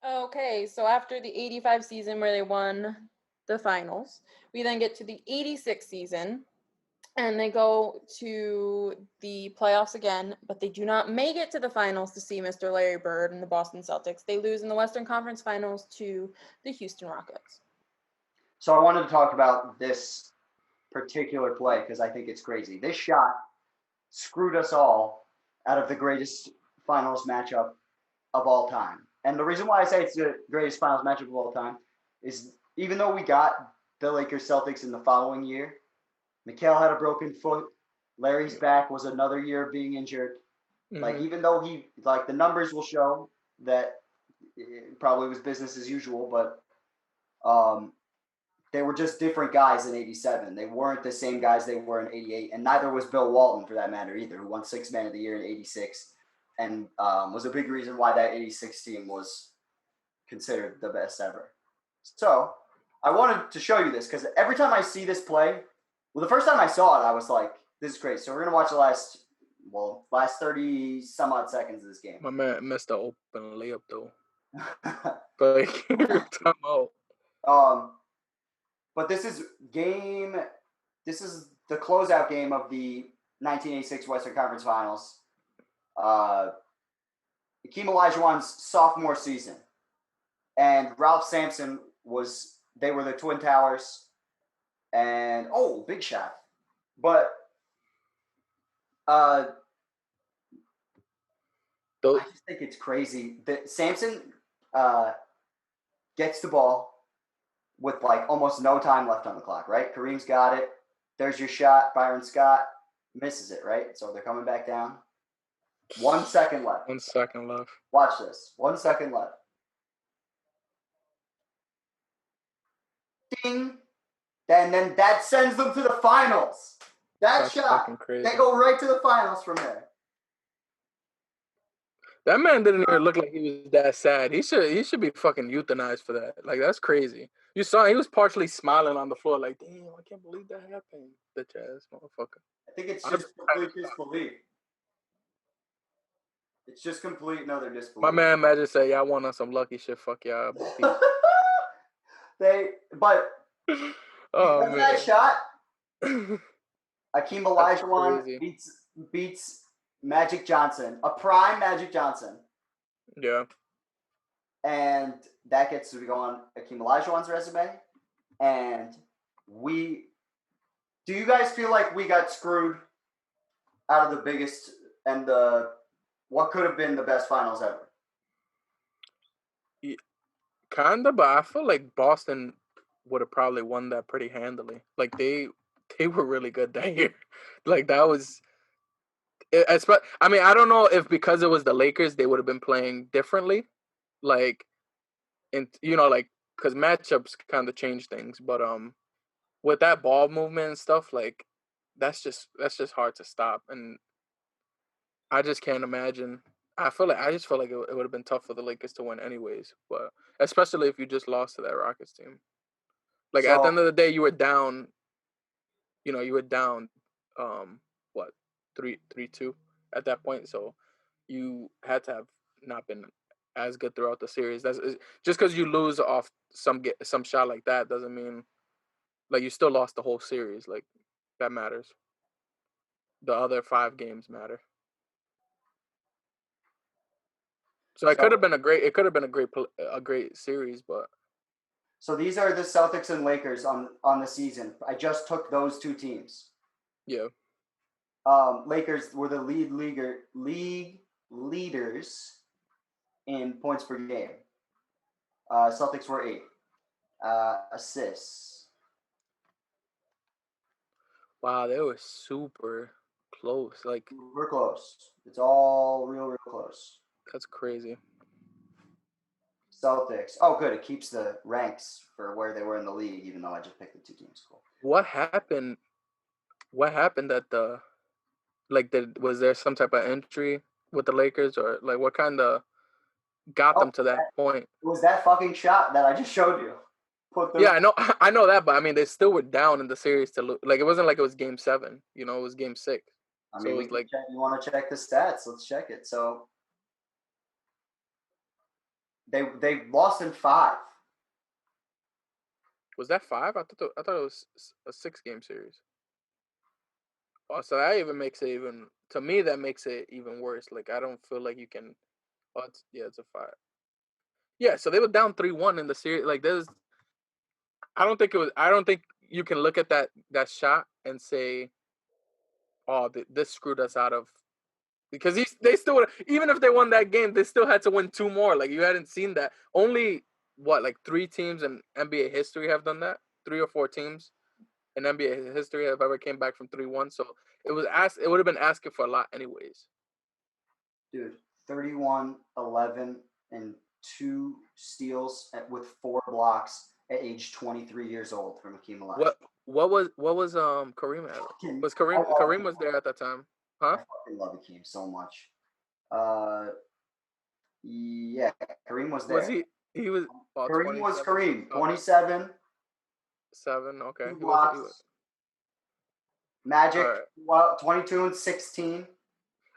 Okay, so after the 85 season where they won the finals, we then get to the 86 season, and they go to the playoffs again, but they do not make it to the finals to see Mr. Larry Bird and the Boston Celtics. They lose in the Western Conference Finals to the Houston Rockets. So I wanted to talk about this particular play because I think it's crazy. This shot screwed us all out of the greatest finals matchup of all time. And the reason why I say it's the greatest finals matchup of all time is even though we got the Lakers Celtics in the following year, Mikal had a broken foot. Larry's back was another year of being injured. Mm-hmm. Like, even though the numbers will show that it probably was business as usual, but they were just different guys in 87. They weren't the same guys they were in 88, and neither was Bill Walton, for that matter, either, who won Sixth Man of the Year in 86 and was a big reason why that 86 team was considered the best ever. So I wanted to show you this because every time I see this play, well, the first time I saw it, I was like, this is great. So we're going to watch the last 30 some odd seconds of this game. My man missed the open layup, though. But time out. But this is the closeout game of the 1986 Western Conference Finals. Hakeem Olajuwon's sophomore season. And Ralph Sampson they were the Twin Towers. And, big shot. But I just think it's crazy that Sampson gets the ball with almost no time left on the clock, right? Kareem's got it. There's your shot. Byron Scott misses it, right? So they're coming back down. 1 second left. 1 second left. Watch this. 1 second left. Ding. And then that sends them to the finals. That's shot. They go right to the finals from there. That man didn't even look like he was that sad. He should be fucking euthanized for that. Like, that's crazy. You saw he was partially smiling on the floor, like, damn, I can't believe that happened. Bitch ass motherfucker. I think it's just complete disbelief. It's just complete another disbelief. My man Magic say, "Y'all want on some lucky shit? Fuck y'all." Because of that shot, Hakeem Olajuwon beats Magic Johnson, a prime Magic Johnson. Yeah. And that gets to go on Hakeem Olajuwon's resume. And do you guys feel like we got screwed out of the biggest and what could have been the best finals ever? Yeah, kinda, but I feel like Boston would have probably won that pretty handily. Like, they were really good that year. Like, that was. I mean, I don't know if because it was the Lakers, they would have been playing differently. Like, and because matchups kind of change things. But with that ball movement and stuff, like, that's just hard to stop. And I just can't imagine. I just feel like it would have been tough for the Lakers to win anyways. But especially if you just lost to that Rockets team. Like, at the end of the day, you were down. You were down. 3-2 at that point, so you had to have not been as good throughout the series. That's just because you lose off some shot like that doesn't mean like you still lost the whole series. Like, that matters. The other 5 games matter. So it could have been a great series, but. So these are the Celtics and Lakers on the season. I just took those 2 teams. Yeah. Lakers were the league leaders in points per game. Celtics were 8. Assists. Wow, they were super close. Like, we're close. It's all real close. That's crazy. Celtics. Oh, good. It keeps the ranks for where they were in the league, even though I just picked the 2 teams. Cool. What happened at the? Like, was there some type of injury with the Lakers, or like what kind of got them to that point? It was that fucking shot that I just showed you. Yeah, I know that, but I mean, they still were down in the series to lose. Like, it wasn't like it was Game 7. It was Game 6. I mean, so it was like, you want to check the stats? Let's check it. So They lost in 5. Was that 5? I thought it was a 6-game series. Oh, so that even makes it even, to me, that makes it even worse. Like, I don't feel like you can. Oh, it's a 5. Yeah, so they were down 3-1 in the series. Like, I don't think it was. I don't think you can look at that shot and say, "Oh, this screwed us out of." Because they still would, even if they won that game, they still had to win 2 more. Like, you hadn't seen that. Only like 3 teams in NBA history have done that. 3 or 4 teams in NBA history have ever came back from 3-1. So it would have been asking for a lot, anyways. Dude, 31, 11, and 2 steals with 4 blocks at age 23 years old from Hakeem Olajuwon. What was Kareem at? Was Kareem was there at that time? Huh? I fucking love Hakeem so much. Yeah, Kareem was there. Was he was Kareem was Kareem. 27. 7, okay. 2 blocks. He was. Magic, 22 and 16.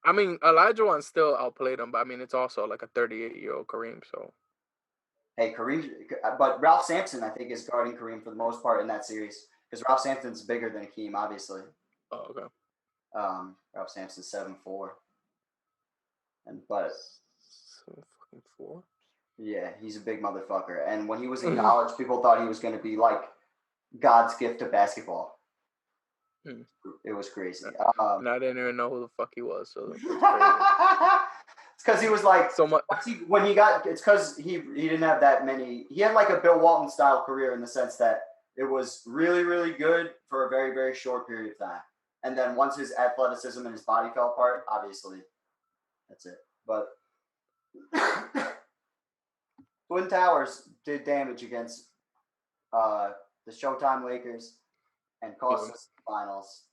I mean, Olajuwon still outplayed him, but I mean, it's also like a 38-year-old Kareem, so. Hey, Kareem, but Ralph Sampson, I think, is guarding Kareem for the most part in that series because Ralph Sampson's bigger than Hakeem, obviously. Oh, okay. Ralph Sampson's 7'4". But 7'4". Yeah, he's a big motherfucker. And when he was in college, people thought he was going to be like God's gift to basketball. It was crazy. And I didn't even know who the fuck he was. So it's because he was like so much. It's because he didn't have that many. He had like a Bill Walton style career in the sense that it was really, really good for a very, very short period of time. And then once his athleticism and his body fell apart, obviously, that's it. But Twin Towers did damage against the Showtime Lakers and caused us the finals.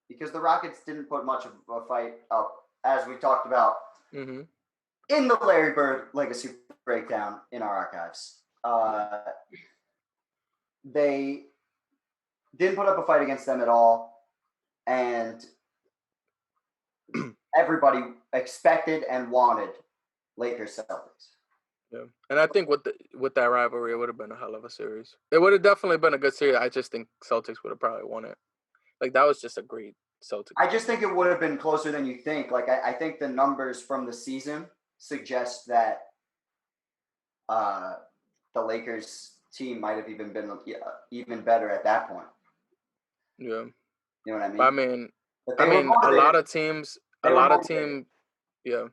Because the Rockets didn't put much of a fight up, as we talked about in the Larry Bird Legacy Breakdown in our archives. They didn't put up a fight against them at all, and everybody expected and wanted Lakers Celtics. Yeah, and I think with that rivalry, it would have been a hell of a series. It would have definitely been a good series. I just think Celtics would have probably won it. Like, that was just a great Celtics. I just think it would have been closer than you think. Like, I think the numbers from the season suggest that the Lakers team might have even been even better at that point. Yeah. You know what I mean? I mean, a lot of teams, yeah.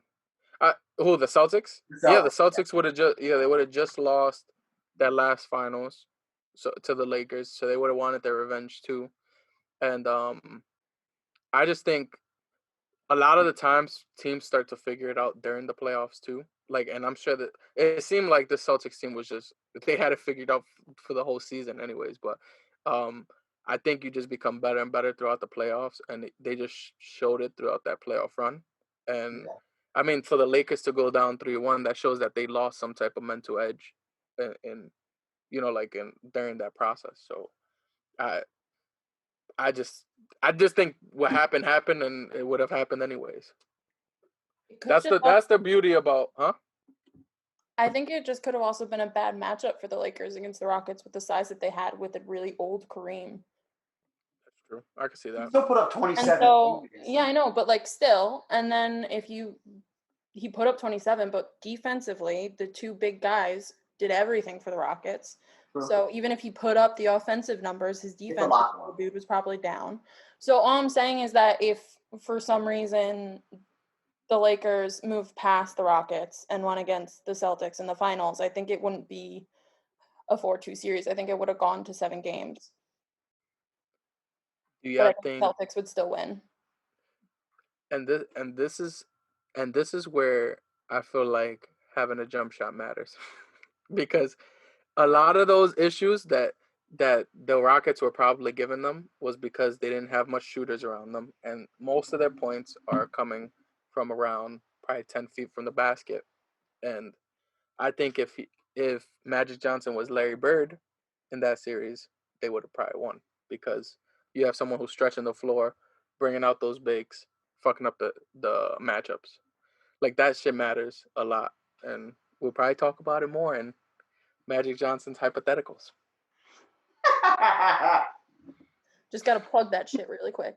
Who, the Celtics? Yeah, the Celtics would have they would have just lost that last finals to the Lakers, so they would have wanted their revenge too. And I just think a lot of the times teams start to figure it out during the playoffs too. Like, and I'm sure that it seemed like the Celtics team was just, they had it figured out for the whole season anyways. But I think you just become better and better throughout the playoffs, and they just showed it throughout that playoff run. And I mean, for the Lakers to go down 3-1, that shows that they lost some type of mental edge in during that process. So I just think what happened, and it would have happened anyways. That's the beauty about, huh? I think it just could have also been a bad matchup for the Lakers against the Rockets with the size that they had with a really old Kareem. That's true. I can see that. He still put up 27. And so, yeah, I know, but like still, and then he put up 27, but defensively, the 2 big guys did everything for the Rockets. True. So even if he put up the offensive numbers, his defense dude was probably down. So all I'm saying is that if for some reason the Lakers moved past the Rockets and won against the Celtics in the finals, I think it wouldn't be a 4-2 series. I think it would have gone to 7 games. Yeah, but I think Celtics would still win. And this is where I feel like having a jump shot matters. Because a lot of those issues that the Rockets were probably giving them was because they didn't have much shooters around them, and most of their points are coming from around probably 10 feet from the basket. And I think if Magic Johnson was Larry Bird in that series, they would have probably won, because you have someone who's stretching the floor, bringing out those bigs, fucking up the matchups. Like, that shit matters a lot. and we'll probably talk about it more in Magic Johnson's hypotheticals. Just gotta plug that shit really quick.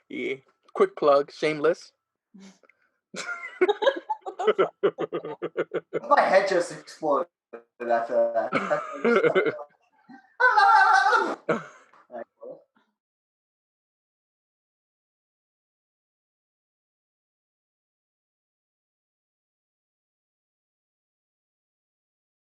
Yeah. Quick plug, shameless. My head just exploded after that.